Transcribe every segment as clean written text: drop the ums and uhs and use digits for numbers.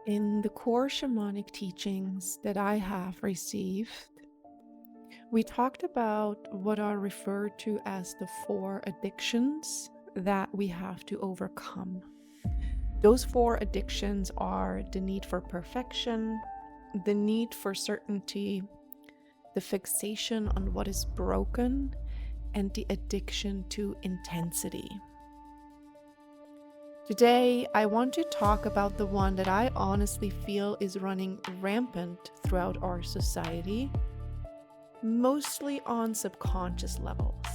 In the core shamanic teachings that I have received, we talked about what are referred to as the 4 addictions that we have to overcome. Those 4 addictions are the need for perfection, the need for certainty, the fixation on what is broken, and the addiction to intensity. Today, I want to talk about the one that I honestly feel is running rampant throughout our society, mostly on subconscious levels,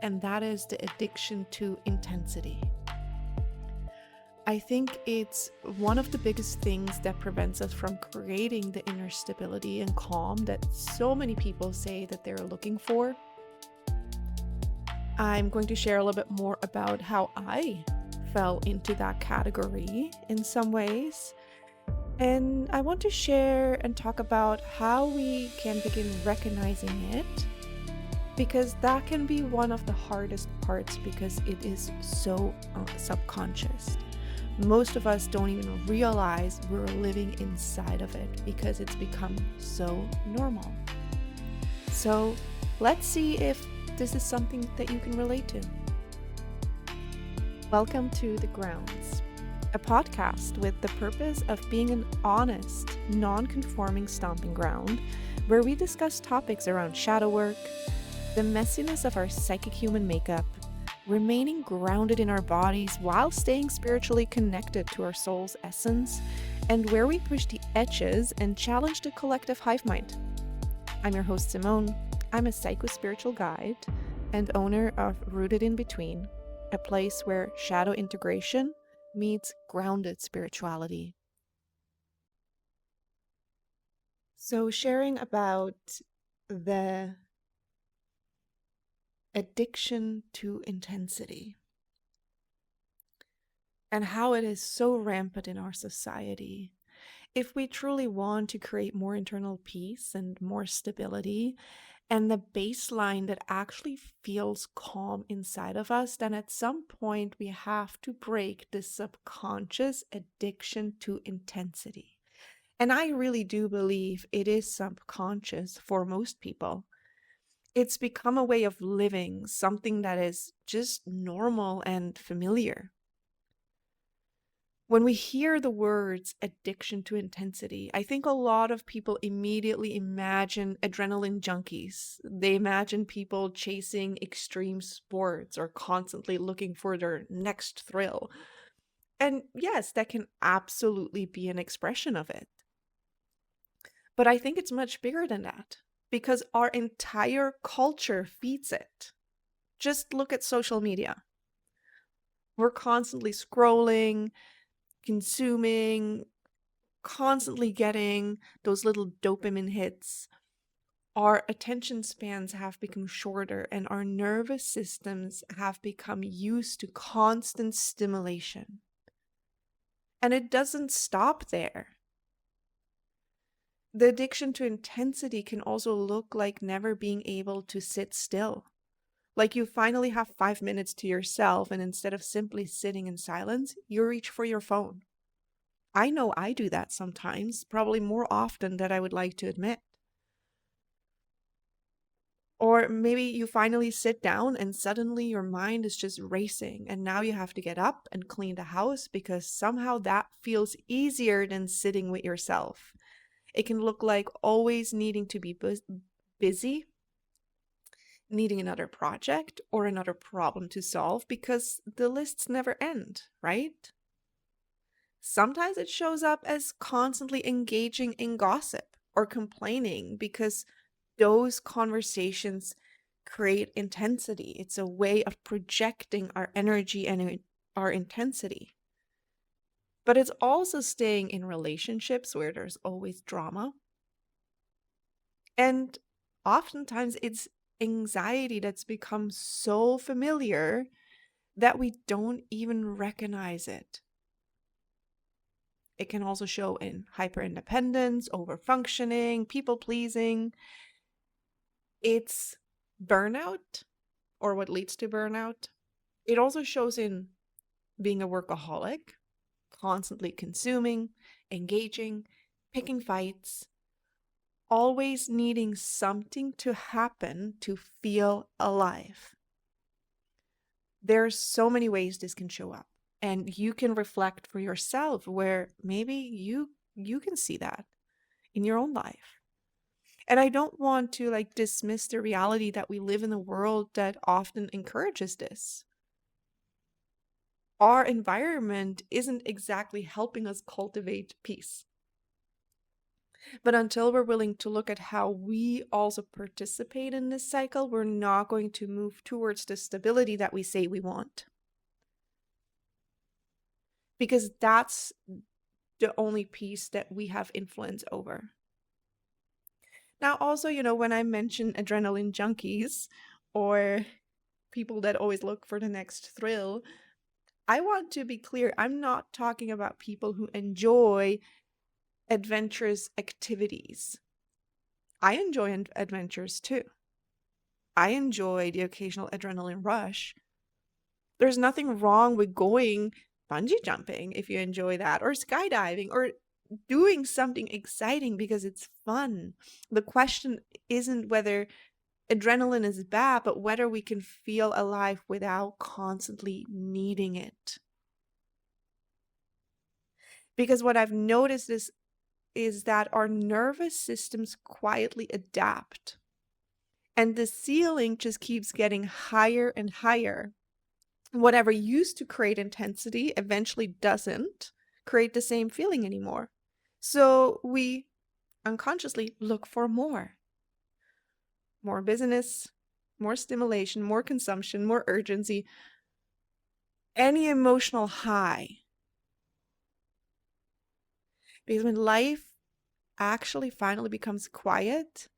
and that is the addiction to intensity. I think it's one of the biggest things that prevents us from creating the inner stability and calm that so many people say that they're looking for. I'm going to share a little bit more about how I fell into that category in some ways. And I want to share and talk about how we can begin recognizing it, because that can be one of the hardest parts because it is so subconscious. Most of us don't even realize we're living inside of it because it's become so normal. So let's see if this is something that you can relate to. Welcome to The Grounds, a podcast with the purpose of being an honest, non-conforming stomping ground where we discuss topics around shadow work, the messiness of our psychic human makeup, remaining grounded in our bodies while staying spiritually connected to our soul's essence, and where we push the edges and challenge the collective hive mind. I'm your host, Simone. I'm a psycho-spiritual guide and owner of Rooted in Between, a place where shadow integration meets grounded spirituality. So, sharing about the addiction to intensity and how it is so rampant in our society. If we truly want to create more internal peace and more stability, and the baseline that actually feels calm inside of us, then at some point we have to break the subconscious addiction to intensity. And I really do believe it is subconscious for most people. It's become a way of living, something that is just normal and familiar. When we hear the words addiction to intensity, I think a lot of people immediately imagine adrenaline junkies. They imagine people chasing extreme sports or constantly looking for their next thrill. And yes, that can absolutely be an expression of it. But I think it's much bigger than that because our entire culture feeds it. Just look at social media. We're constantly scrolling, consuming, constantly getting those little dopamine hits. Our attention spans have become shorter and our nervous systems have become used to constant stimulation. And it doesn't stop there. The addiction to intensity can also look like never being able to sit still. Like you finally have 5 minutes to yourself, and instead of simply sitting in silence, you reach for your phone. I know I do that sometimes, probably more often than I would like to admit. Or maybe you finally sit down and suddenly your mind is just racing, and now you have to get up and clean the house because somehow that feels easier than sitting with yourself. It can look like always needing to be busy, needing another project or another problem to solve because the lists never end, right? Sometimes it shows up as constantly engaging in gossip or complaining because those conversations create intensity. It's a way of projecting our energy and our intensity. But it's also staying in relationships where there's always drama. And oftentimes it's anxiety that's become so familiar that we don't even recognize it. It can also show in hyper-independence, over-functioning, people-pleasing. It's burnout, or what leads to burnout. It also shows in being a workaholic, constantly consuming, engaging, picking fights, always needing something to happen to feel alive. There are so many ways this can show up, and you can reflect for yourself where maybe you can see that in your own life. And I don't want to like dismiss the reality that we live in a world that often encourages this. Our environment isn't exactly helping us cultivate peace. But until we're willing to look at how we also participate in this cycle, we're not going to move towards the stability that we say we want. Because that's the only piece that we have influence over. Now, also, when I mention adrenaline junkies or people that always look for the next thrill, I want to be clear. I'm not talking about people who enjoy adventurous activities. I enjoy adventures too. I enjoy the occasional adrenaline rush. There's nothing wrong with going bungee jumping if you enjoy that, or skydiving, or doing something exciting because it's fun. The question isn't whether adrenaline is bad, but whether we can feel alive without constantly needing it. Because what I've noticed is that our nervous systems quietly adapt. And the ceiling just keeps getting higher and higher. Whatever used to create intensity eventually doesn't create the same feeling anymore. So we unconsciously look for more. More business, more stimulation, more consumption, more urgency, any emotional high. Because when life actually finally becomes quiet,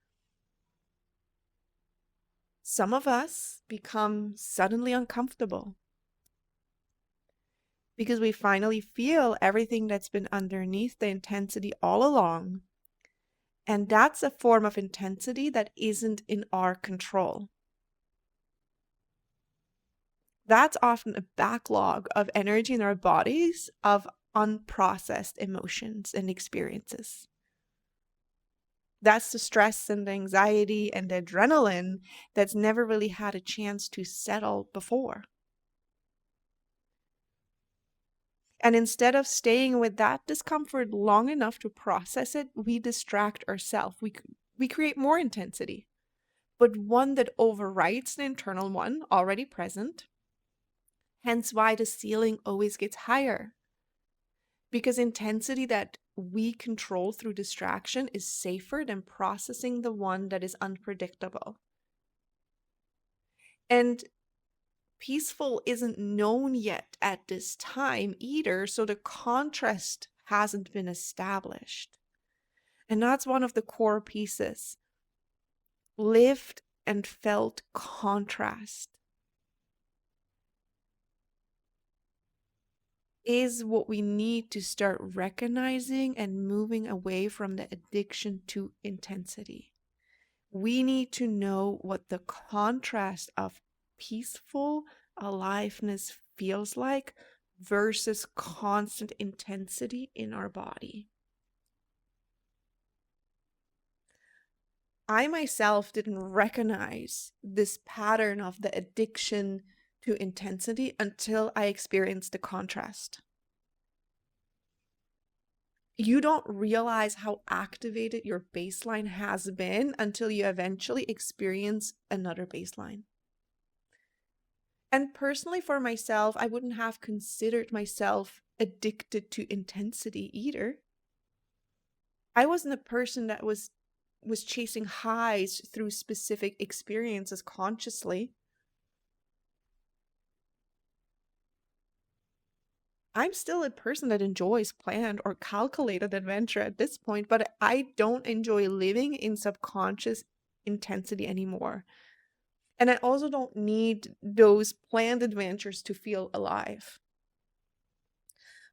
some of us become suddenly uncomfortable. Because we finally feel everything that's been underneath the intensity all along. And that's a form of intensity that isn't in our control. That's often a backlog of energy in our bodies of unprocessed emotions and experiences. That's the stress and the anxiety and the adrenaline that's never really had a chance to settle before. And instead of staying with that discomfort long enough to process it, we distract ourselves. We create more intensity, but one that overwrites the internal one already present. Hence why the ceiling always gets higher. Because intensity that we control through distraction is safer than processing the one that is unpredictable. And peaceful isn't known yet at this time either, so the contrast hasn't been established. And that's one of the core pieces. Lived and felt contrast is what we need to start recognizing and moving away from the addiction to intensity. We need to know what the contrast of peaceful aliveness feels like versus constant intensity in our body. I myself didn't recognize this pattern of the addiction to intensity until I experienced the contrast. You don't realize how activated your baseline has been until you eventually experience another baseline. And personally for myself, I wouldn't have considered myself addicted to intensity either. I wasn't a person that was chasing highs through specific experiences consciously. I'm still a person that enjoys planned or calculated adventure at this point, but I don't enjoy living in subconscious intensity anymore. And I also don't need those planned adventures to feel alive.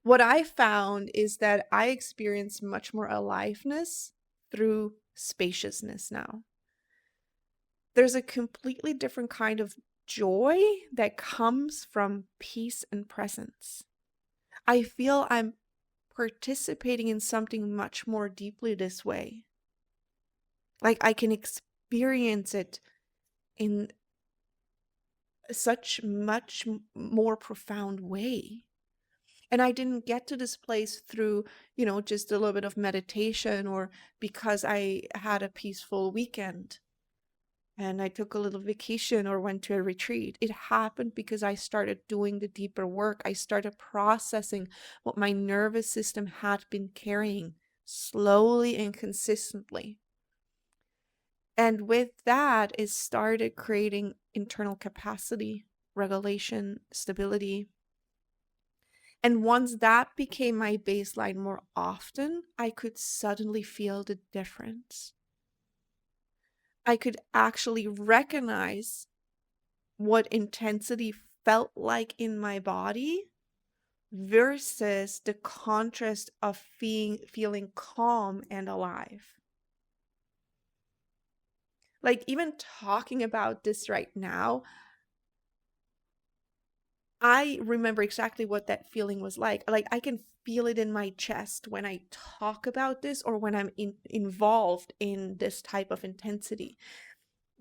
What I found is that I experience much more aliveness through spaciousness now. There's a completely different kind of joy that comes from peace and presence. I feel I'm participating in something much more deeply this way. Like I can experience it in such much more profound way. And I didn't get to this place through, just a little bit of meditation or because I had a peaceful weekend and I took a little vacation or went to a retreat. It happened because I started doing the deeper work. I started processing what my nervous system had been carrying slowly and consistently. And with that, it started creating internal capacity, regulation, stability. And once that became my baseline more often, I could suddenly feel the difference. I could actually recognize what intensity felt like in my body versus the contrast of feeling calm and alive. Like even talking about this right now, I remember exactly what that feeling was like. Like I can feel it in my chest when I talk about this or when I'm involved in this type of intensity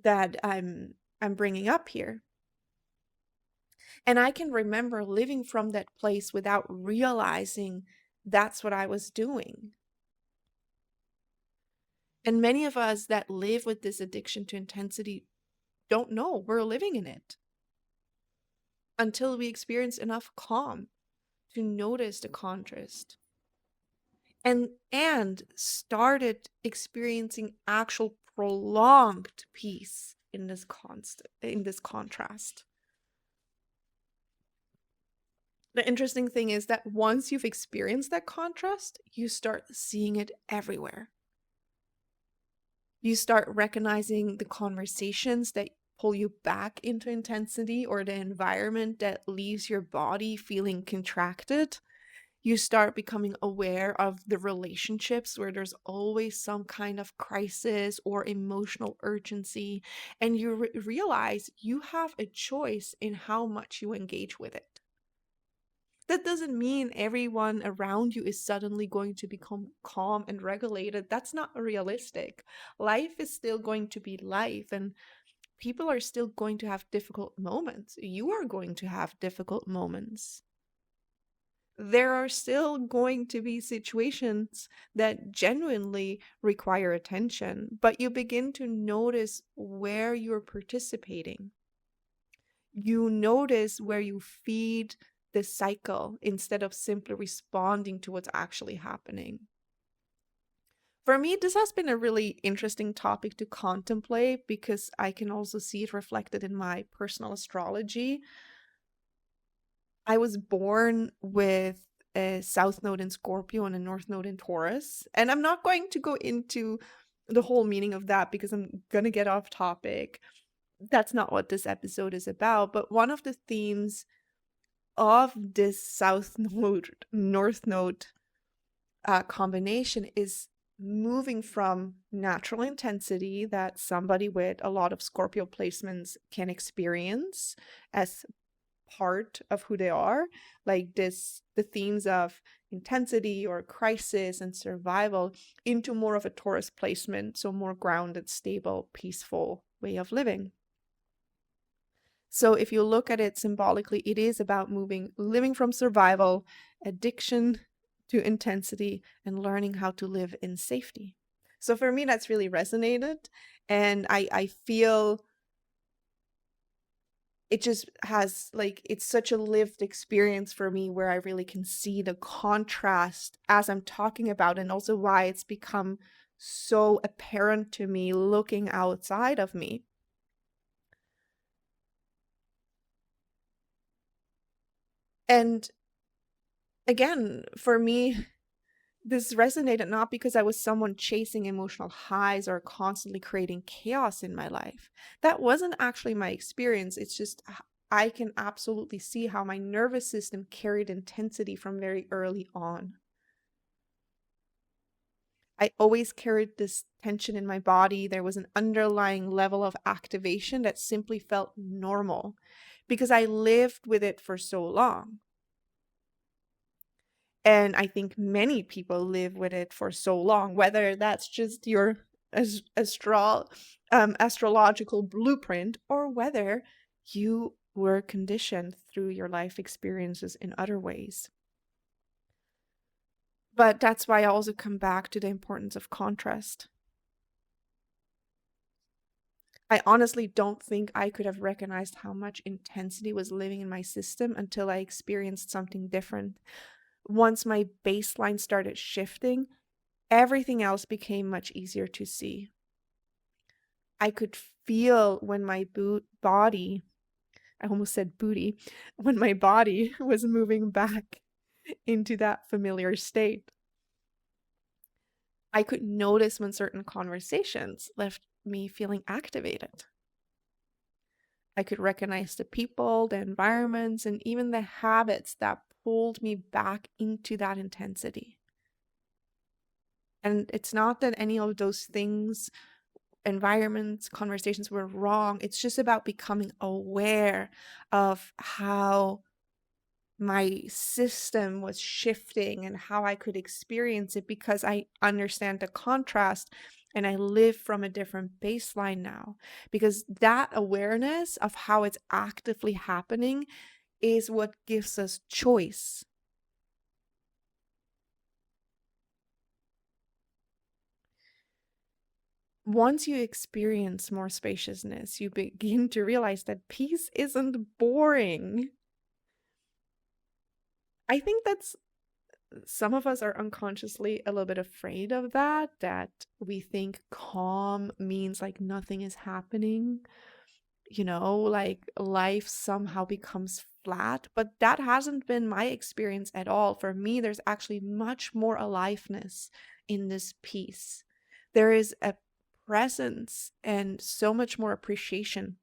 that I'm bringing up here. And I can remember living from that place without realizing that's what I was doing. And many of us that live with this addiction to intensity don't know we're living in it until we experience enough calm to notice the contrast and started experiencing actual prolonged peace in this contrast. The interesting thing is that once you've experienced that contrast, you start seeing it everywhere. You start recognizing the conversations that pull you back into intensity or the environment that leaves your body feeling contracted. You start becoming aware of the relationships where there's always some kind of crisis or emotional urgency, and you realize you have a choice in how much you engage with it. That doesn't mean everyone around you is suddenly going to become calm and regulated. That's not realistic. Life is still going to be life, and people are still going to have difficult moments. You are going to have difficult moments. There are still going to be situations that genuinely require attention, but you begin to notice where you're participating. You notice where you feed the cycle instead of simply responding to what's actually happening. For me, this has been a really interesting topic to contemplate because I can also see it reflected in my personal astrology. I was born with a South Node in Scorpio and a North Node in Taurus. And I'm not going to go into the whole meaning of that because I'm going to get off topic. That's not what this episode is about. But one of the themes of this South Node, North Node combination is moving from natural intensity that somebody with a lot of Scorpio placements can experience as part of who they are, like the themes of intensity or crisis and survival, into more of a Taurus placement, so more grounded, stable, peaceful way of living. So if you look at it symbolically, it is about living from survival, addiction to intensity, and learning how to live in safety. So for me, that's really resonated, and I feel it just has it's such a lived experience for me where I really can see the contrast as I'm talking about, and also why it's become so apparent to me looking outside of me. And again, for me, this resonated not because I was someone chasing emotional highs or constantly creating chaos in my life. That wasn't actually my experience. It's just I can absolutely see how my nervous system carried intensity from very early on. I always carried this tension in my body. There was an underlying level of activation that simply felt normal because I lived with it for so long. And I think many people live with it for so long, whether that's just your astrological blueprint, or whether you were conditioned through your life experiences in other ways. But that's why I also come back to the importance of contrast. I honestly don't think I could have recognized how much intensity was living in my system until I experienced something different. Once my baseline started shifting, everything else became much easier to see. I could feel when my body, I almost said booty, when my body was moving back into that familiar state. I could notice when certain conversations left me feeling activated. I could recognize the people, the environments, and even the habits that pulled me back into that intensity. And it's not that any of those things, environments, conversations were wrong. It's just about becoming aware of how my system was shifting and how I could experience it, because I understand the contrast and I live from a different baseline now. Because that awareness of how it's actively happening is what gives us choice. Once you experience more spaciousness, you begin to realize that peace isn't boring. I think that's some of us are unconsciously a little bit afraid of that we think calm means like nothing is happening, like life somehow becomes flat. But that hasn't been my experience at all. For me, there's actually much more aliveness in this piece. There is a presence and so much more appreciation.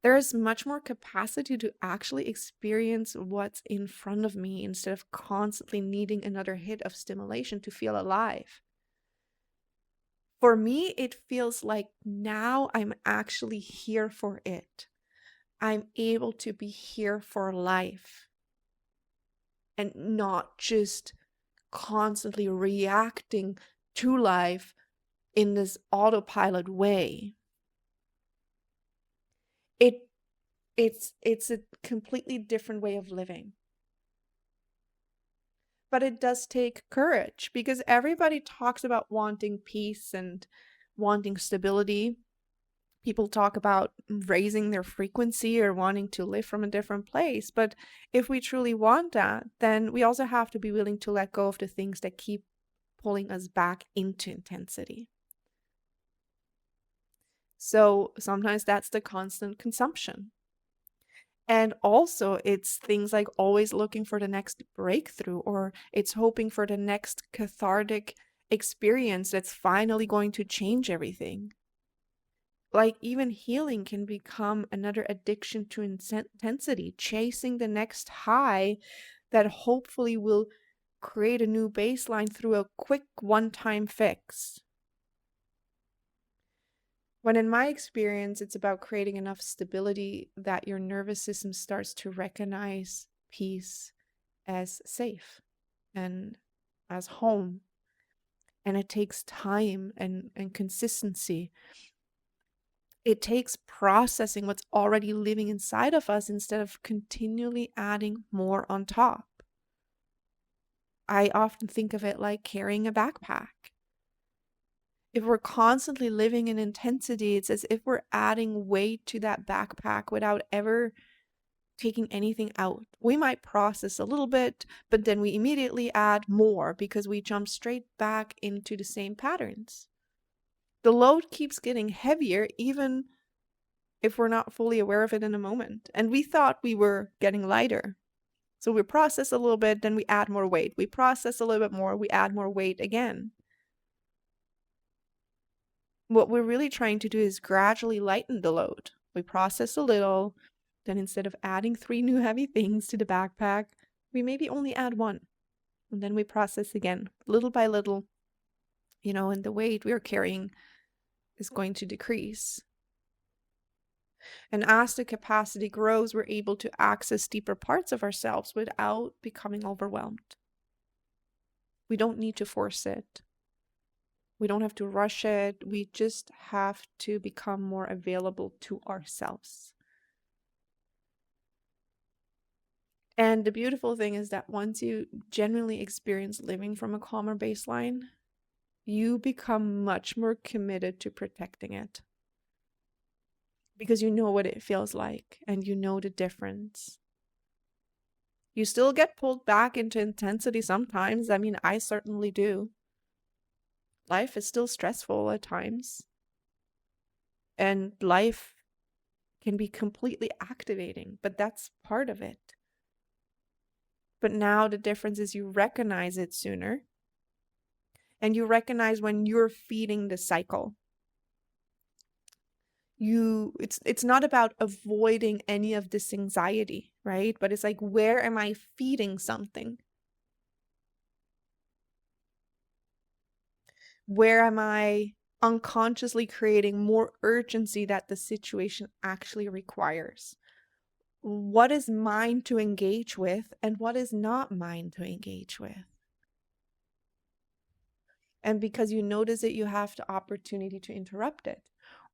There is much more capacity to actually experience what's in front of me instead of constantly needing another hit of stimulation to feel alive. For me, it feels like now I'm actually here for it. I'm able to be here for life and not just constantly reacting to life in this autopilot way. It's a completely different way of living. But it does take courage, because everybody talks about wanting peace and wanting stability. People talk about raising their frequency or wanting to live from a different place. But if we truly want that, then we also have to be willing to let go of the things that keep pulling us back into intensity. So sometimes that's the constant consumption. And also, it's things like always looking for the next breakthrough, or it's hoping for the next cathartic experience that's finally going to change everything. Like, even healing can become another addiction to intensity, chasing the next high that hopefully will create a new baseline through a quick one-time fix. When in my experience, it's about creating enough stability that your nervous system starts to recognize peace as safe and as home. And it takes time and consistency. It takes processing what's already living inside of us instead of continually adding more on top. I often think of it like carrying a backpack. If we're constantly living in intensity, it's as if we're adding weight to that backpack without ever taking anything out. We might process a little bit, but then we immediately add more because we jump straight back into the same patterns. The load keeps getting heavier, even if we're not fully aware of it in a moment. And we thought we were getting lighter. So we process a little bit, then we add more weight. We process a little bit more, we add more weight again. What we're really trying to do is gradually lighten the load. We process a little, then instead of adding 3 new heavy things to the backpack, we maybe only add 1. And then we process again, little by little, and the weight we are carrying is going to decrease. And as the capacity grows, we're able to access deeper parts of ourselves without becoming overwhelmed. We don't need to force it. We don't have to rush it. We just have to become more available to ourselves. And the beautiful thing is that once you genuinely experience living from a calmer baseline, you become much more committed to protecting it. Because you know what it feels like and you know the difference. You still get pulled back into intensity sometimes. I mean, I certainly do. Life is still stressful at times. And life can be completely activating, but that's part of it. But now the difference is you recognize it sooner. And you recognize when you're feeding the cycle. It's not about avoiding any of this anxiety, right? But it's like, where am I feeding something? Where am I unconsciously creating more urgency that the situation actually requires? What is mine to engage with and what is not mine to engage with? And because you notice it, you have the opportunity to interrupt it,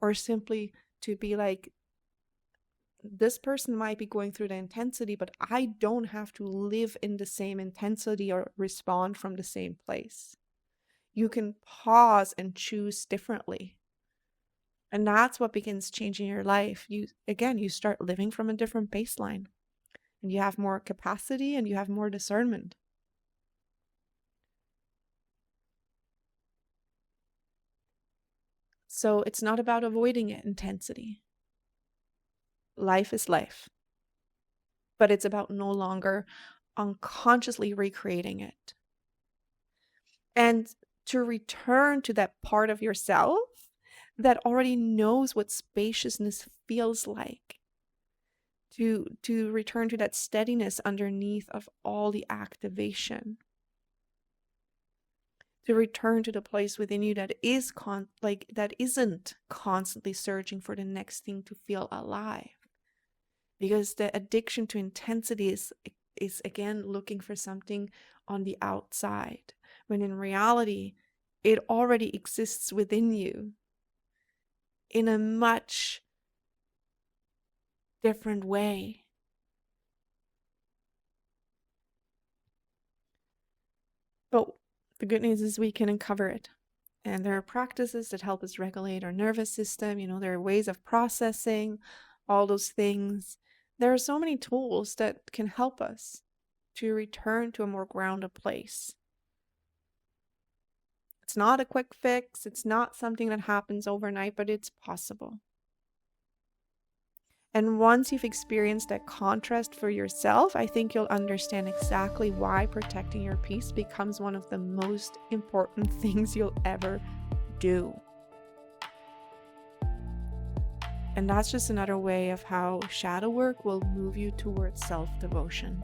or simply to be like, this person might be going through the intensity, but I don't have to live in the same intensity or respond from the same place. You can pause and choose differently. And that's what begins changing your life. You start living from a different baseline, and you have more capacity and you have more discernment. So it's not about avoiding intensity. Life is life. But it's about no longer unconsciously recreating it. And to return to that part of yourself that already knows what spaciousness feels like. To return to that steadiness underneath of all the activation. To return to the place within you that is that isn't constantly searching for the next thing to feel alive. Because the addiction to intensity is again looking for something on the outside, when in reality it already exists within you in a much different way. But the good news is we can uncover it. And there are practices that help us regulate our nervous system. There are ways of processing all those things. There are so many tools that can help us to return to a more grounded place. It's not a quick fix. It's not something that happens overnight, but it's possible. And once you've experienced that contrast for yourself, I think you'll understand exactly why protecting your peace becomes one of the most important things you'll ever do. And that's just another way of how shadow work will move you towards self-devotion.